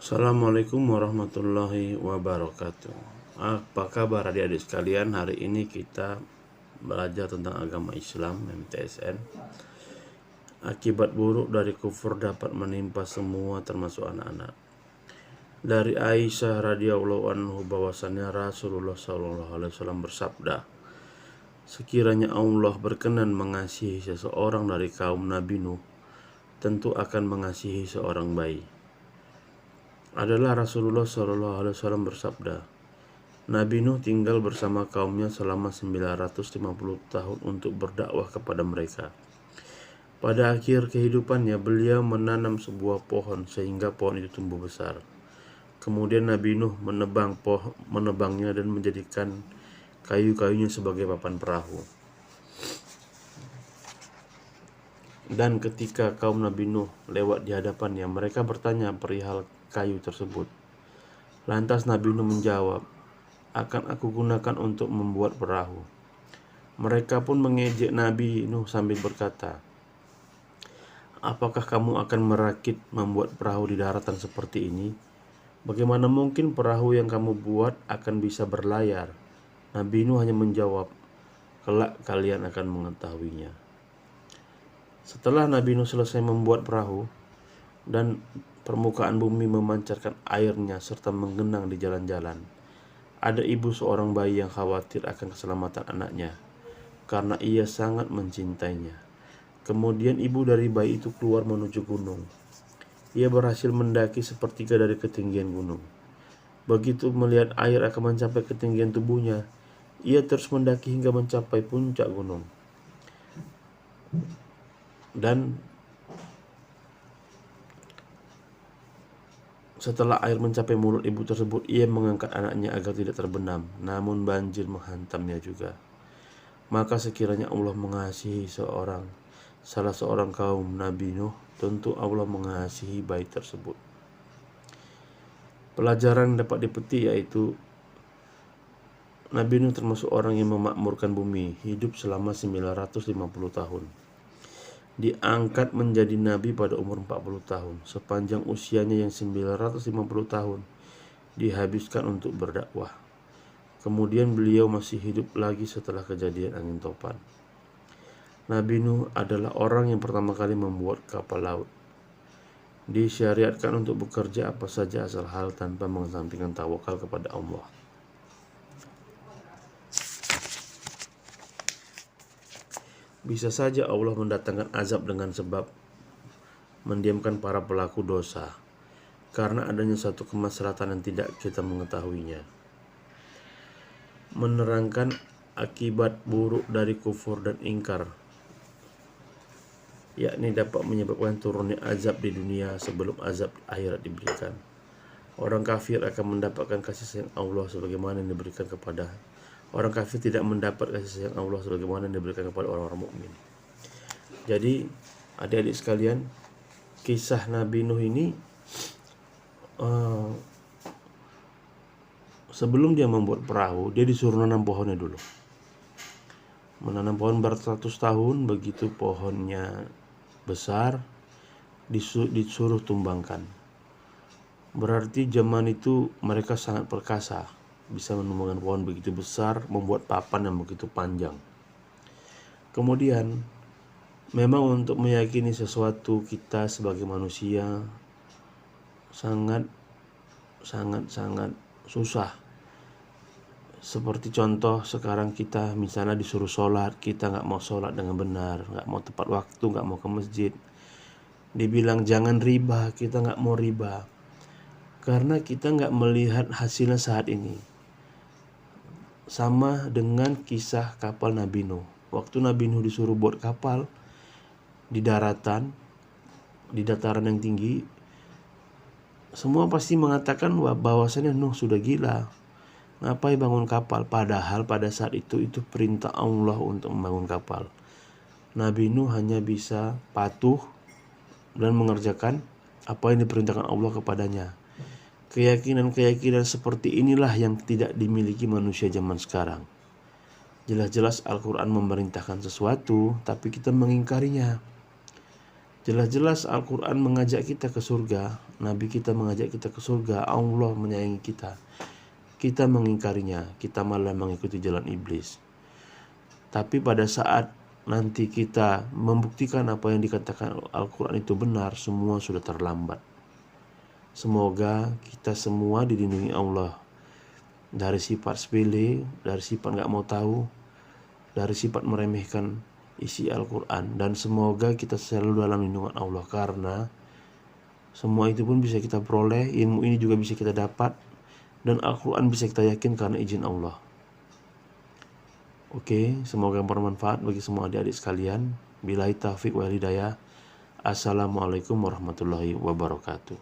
Assalamualaikum warahmatullahi wabarakatuh. Apa kabar adik-adik sekalian? Hari ini kita belajar tentang agama Islam, MTSN. Akibat buruk dari kufur dapat menimpa semua termasuk anak-anak. Dari Aisyah radhiyallahu anhu bahwasannya Rasulullah SAW bersabda, sekiranya Allah berkenan mengasihi seseorang dari kaum Nabi Nuh, tentu akan mengasihi seorang bayi. Adalah Rasulullah SAW bersabda, Nabi Nuh tinggal bersama kaumnya selama 950 tahun untuk berdakwah kepada mereka. Pada akhir kehidupannya, beliau menanam sebuah pohon sehingga pohon itu tumbuh besar. Kemudian Nabi Nuh menebangnya dan menjadikan kayu-kayunya sebagai papan perahu. Dan ketika kaum Nabi Nuh lewat di hadapannya, mereka bertanya perihal kayu tersebut. Lantas Nabi Nuh menjawab, akan aku gunakan untuk membuat perahu. Mereka pun mengejek Nabi Nuh sambil berkata, apakah kamu akan merakit membuat perahu di daratan seperti ini? Bagaimana mungkin perahu yang kamu buat akan bisa berlayar? Nabi Nuh hanya menjawab, kelak kalian akan mengetahuinya. Setelah Nabi Nuh selesai membuat perahu dan permukaan bumi memancarkan airnya serta menggenang di jalan-jalan, ada ibu seorang bayi yang khawatir akan keselamatan anaknya karena ia sangat mencintainya. Kemudian ibu dari bayi itu keluar menuju gunung. Ia berhasil mendaki sepertiga dari ketinggian gunung. Begitu melihat air akan mencapai ketinggian tubuhnya, ia terus mendaki hingga mencapai puncak gunung. Dan setelah air mencapai mulut ibu tersebut, ia mengangkat anaknya agar tidak terbenam, namun banjir menghantamnya juga. Maka sekiranya Allah mengasihi salah seorang kaum Nabi Nuh, tentu Allah mengasihi bayi tersebut. Pelajaran yang dapat dipetik yaitu Nabi Nuh termasuk orang yang memakmurkan bumi, hidup selama 950 tahun. Diangkat menjadi nabi pada umur 40 tahun. Sepanjang usianya yang 950 tahun dihabiskan untuk berdakwah. Kemudian beliau masih hidup lagi setelah kejadian angin topan. Nabi Nuh adalah orang yang pertama kali membuat kapal laut. Disyariatkan untuk bekerja apa saja asal hal tanpa mengesampingkan tawakal kepada Allah. Bisa saja Allah mendatangkan azab dengan sebab mendiamkan para pelaku dosa karena adanya satu kemaslahatan yang tidak kita mengetahuinya. Menerangkan akibat buruk dari kufur dan ingkar, yakni dapat menyebabkan turunnya azab di dunia sebelum azab akhirat diberikan. Orang kafir akan mendapatkan kasih sayang Allah sebagaimana yang diberikan kepada orang kafir tidak mendapat kasih sayang Allah sebagaimana yang diberikan kepada orang-orang mukmin. Jadi adik-adik sekalian, kisah Nabi Nuh ini sebelum dia membuat perahu, dia disuruh nanam pohonnya dulu. Menanam pohon beratus tahun, begitu pohonnya besar, disuruh tumbangkan. Berarti zaman itu mereka sangat perkasa, bisa menumbangkan pohon begitu besar, membuat papan yang begitu panjang. Kemudian, memang untuk meyakini sesuatu kita sebagai manusia sangat susah. Seperti contoh sekarang kita misalnya disuruh sholat, kita nggak mau sholat dengan benar, nggak mau tepat waktu, nggak mau ke masjid. Dibilang jangan riba, kita nggak mau riba karena kita nggak melihat hasilnya saat ini. Sama dengan kisah kapal Nabi Nuh. Waktu Nabi Nuh disuruh buat kapal di daratan, di dataran yang tinggi, semua pasti mengatakan bahwasannya Nuh sudah gila. Ngapain bangun kapal? Padahal pada saat itu perintah Allah untuk membangun kapal. Nabi Nuh hanya bisa patuh dan mengerjakan apa yang diperintahkan Allah kepadanya. Keyakinan-keyakinan seperti inilah yang tidak dimiliki manusia zaman sekarang. Jelas-jelas Al-Quran memerintahkan sesuatu, tapi kita mengingkarinya. Jelas-jelas Al-Quran mengajak kita ke surga, Nabi kita mengajak kita ke surga, Allah menyayangi kita. Kita mengingkarinya, kita malah mengikuti jalan iblis. Tapi pada saat nanti kita membuktikan apa yang dikatakan Al-Quran itu benar, semua sudah terlambat. Semoga kita semua dilindungi Allah dari sifat sepele, dari sifat gak mau tahu, dari sifat meremehkan isi Al-Quran, dan semoga kita selalu dalam lindungan Allah, karena semua itu pun bisa kita peroleh, ilmu ini juga bisa kita dapat, dan Al-Quran bisa kita yakin karena izin Allah. Oke, semoga bermanfaat bagi semua adik-adik sekalian. Billahi taufiq wal hidayah. Assalamualaikum warahmatullahi wabarakatuh.